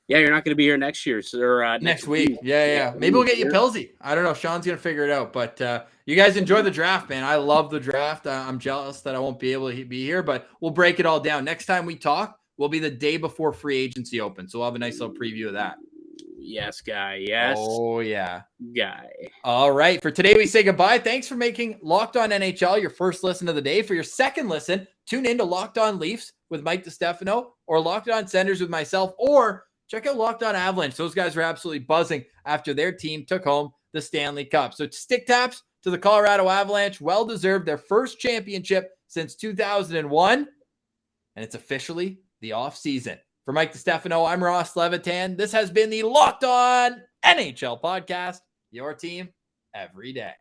you're not going to be here next year or next week. Yeah. Maybe we'll get you Pilsy. I don't know. Sean's going to figure it out. But you guys enjoy the draft, man. I love the draft. I'm jealous that I won't be able to be here, but we'll break it all down. Next time we talk, will be the day before free agency opens. So we'll have a nice little preview of that. Yes, guy. Yes. Oh, yeah. Guy. All right. For today, we say goodbye. Thanks for making Locked On NHL your first listen of the day. For your second listen, tune in to Locked On Leafs with Mike DiStefano or Locked On Senators with myself, or check out Locked On Avalanche. Those guys were absolutely buzzing after their team took home the Stanley Cup. So stick taps to the Colorado Avalanche. Well-deserved, their first championship since 2001. And it's officially the off-season. For Mike DiStefano, I'm Ross Levitan. This has been the Locked On NHL podcast, your team every day.